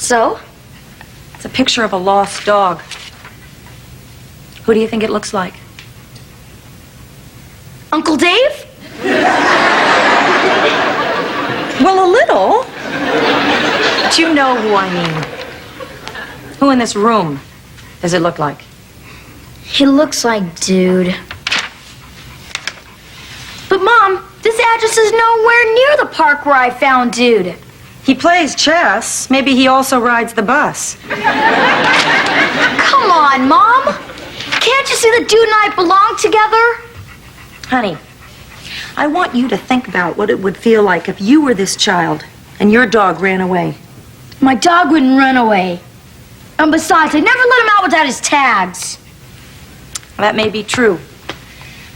So? It's a picture of a lost dog. Who do you think it looks like? Uncle Dave? Well, a little. But you know who I mean. Who in this room does it look like? He looks like Dude. But, Mom, this address is nowhere near the park where I found Dude. He plays chess. Maybe he also rides the bus. Come on, Mom. Can't you see that Dude and I belong together? Honey, I want you to think about what it would feel like if you were this child and your dog ran away. My dog wouldn't run away. And besides, I never let him out without his tags. That may be true.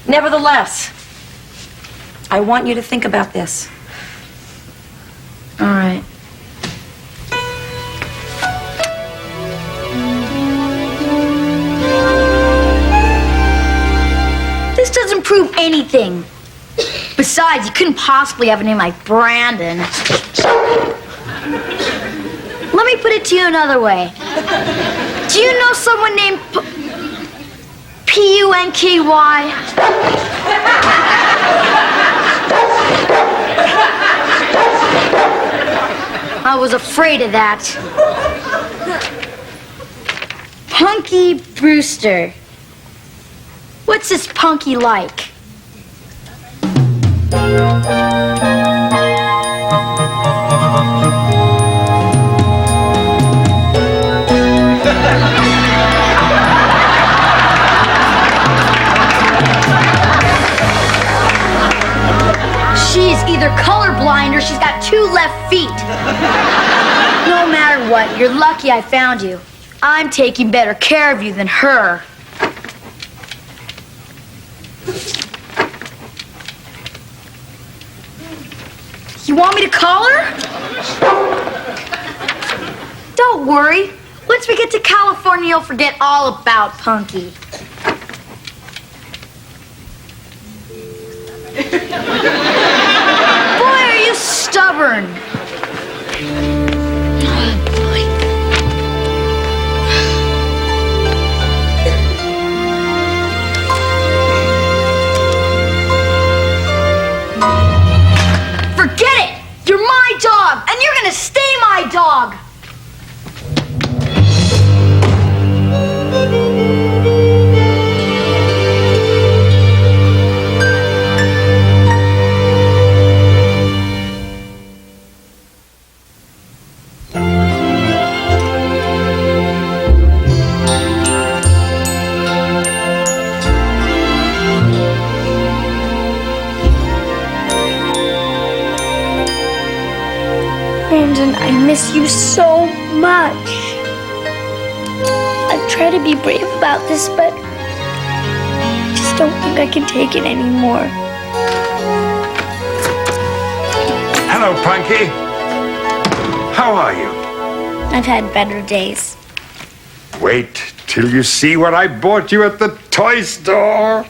Nevertheless, I want you to think about this. All right. This doesn't prove anything. Besides, you couldn't possibly have a name like Brandon. Let me put it to you another way. Do you know someone named Punky? I was afraid of that. Punky Brewster. What's this Punky like? She's either colorblind or she's got 2 left feet. No matter what, you're lucky I found you. I'm taking better care of you than her. You want me to call her? Don't worry. Once we get to California, you'll forget all about Punky. Boy, are you stubborn. Forget it! You're my dog, and you're gonna stay my dog! Brandon, I miss you so much. I've tried to be brave about this, but I just don't think I can take it anymore. Hello, Punky. How are you? I've had better days. Wait till you see what I bought you at the toy store.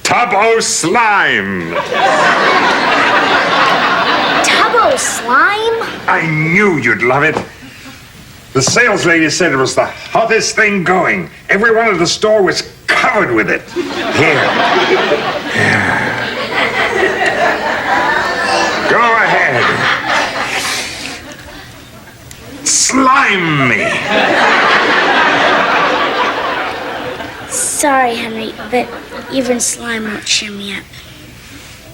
Tubbo slime. Tubbo slime? I knew you'd love it. The sales lady said it was the hottest thing going. Everyone at the store was covered with it. Here. Go ahead. Slime me. Sorry, Henry, but even slime won't cheer me up.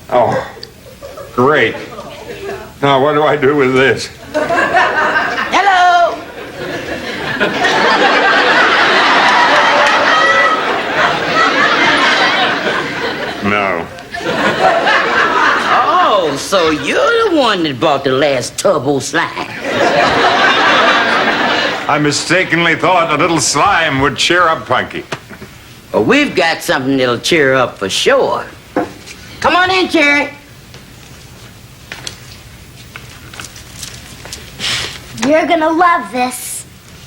Oh, great. Now, what do I do with this? Hello! No. Oh, so you're the one that bought the last Tubbo slime. I mistakenly thought a little slime would cheer up Punky. Well, we've got something that'll cheer her up for sure. Come on in, Cherry. You're gonna love this.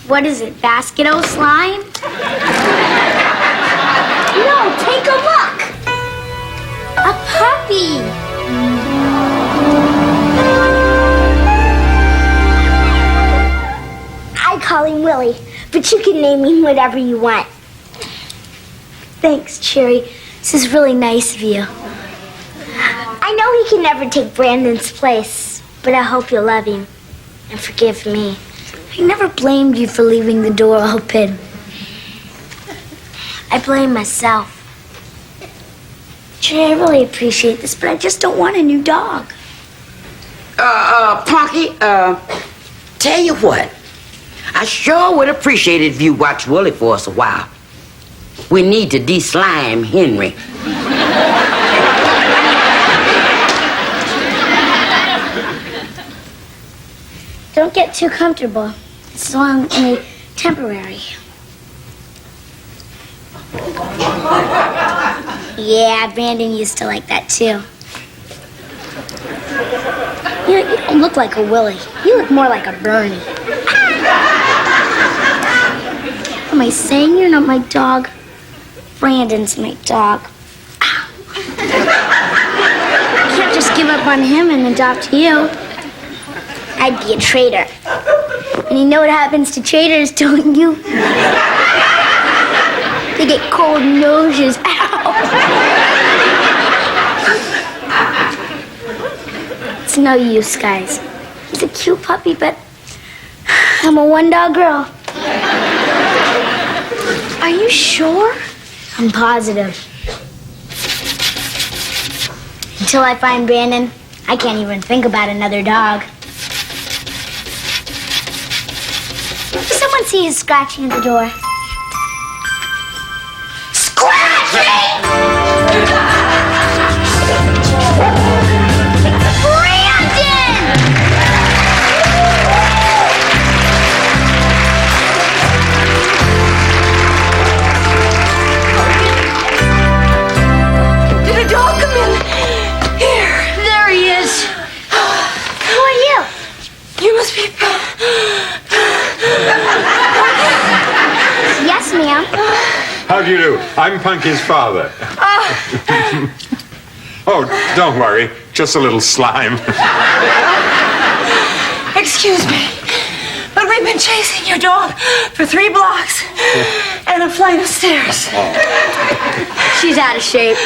What is it, Basket-O slime? No, take a look. A puppy. Willie, but you can name me whatever you want. Thanks, Cherry. This is really nice of you. I know he can never take Brandon's place, but I hope you'll love him and forgive me. I never blamed you for leaving the door open. I blame myself. Cherry, I really appreciate this, but I just don't want a new dog. Punky, tell you what. I sure would appreciate it if you watch Willie for us a while. We need to de-slime Henry. Don't get too comfortable. It's only temporary. Yeah, Brandon used to like that too. You don't look like a Willie. You look more like a Bernie. Am I saying you're not my dog? Brandon's my dog. Ow. I can't just give up on him and adopt you. I'd be a traitor. And you know what happens to traitors, don't you? They get cold noses. Ow. It's no use, guys. He's a cute puppy, but I'm a one-dog girl. Are you sure? I'm positive. Until I find Brandon, I can't even think about another dog. Someone see you scratching at the door. Scratching! Yes, ma'am. How do you do? I'm Punky's father. Oh, don't worry. Just a little slime. Excuse me, but we've been chasing your dog for 3 blocks and a flight of stairs. She's out of shape.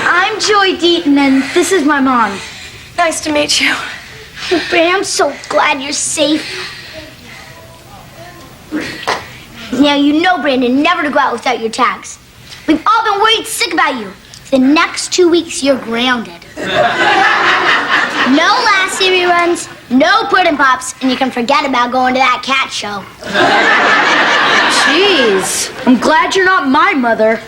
I'm Joy Deaton, and this is my mom. Nice to meet you. Brandon, I'm so glad you're safe. Now, you know, Brandon, never to go out without your tags. We've all been worried sick about you. The next 2 weeks, you're grounded. No Lassie reruns, no pudding pops, and you can forget about going to that cat show. Jeez, I'm glad you're not my mother.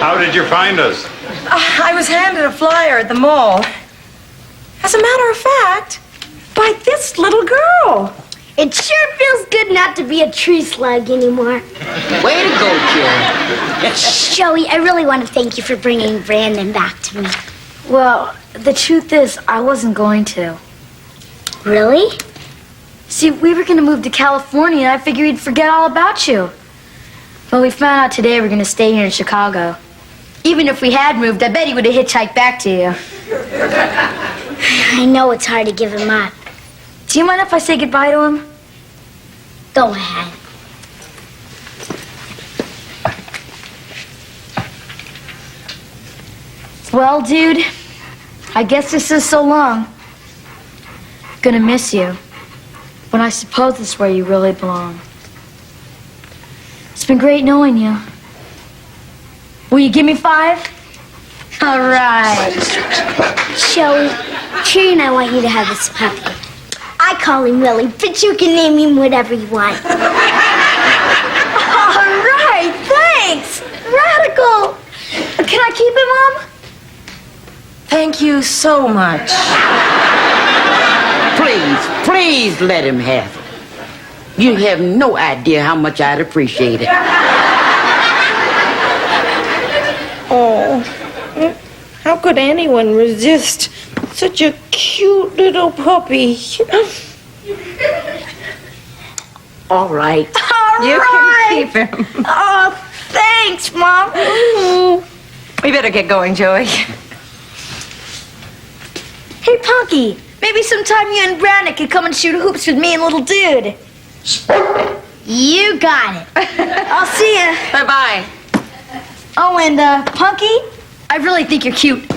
How did you find us? I was handed a flyer at the mall. As a matter of fact, by this little girl. It sure feels good not to be a tree slug anymore. Way to go, Jerry. Joey, I really want to thank you for bringing Brandon back to me. Well, the truth is, I wasn't going to. Really? See, we were going to move to California, and I figured we'd forget all about you. Well, we found out today we're going to stay here in Chicago. Even if we had moved, I bet he would have hitchhiked back to you. I know it's hard to give him up. Do you mind if I say goodbye to him? Go ahead. Well, dude, I guess this is so long. Gonna miss you. But I suppose this is where you really belong. It's been great knowing you. Will you give me 5? All right. Joey, Cherry and I want you to have this puppy. I call him Willie, but you can name him whatever you want. All right, thanks. Radical. Can I keep it, Mom? Thank you so much. Please let him have it. You have no idea how much I'd appreciate it. Oh, how could anyone resist such a cute little puppy? All right. You can keep him. Oh, thanks, Mom. We better get going, Joey. Hey, Punky, Maybe sometime you and Brandon could come and shoot hoops with me and little dude. You got it. I'll see ya. Bye-bye. Oh, and, Punky, I really think you're cute.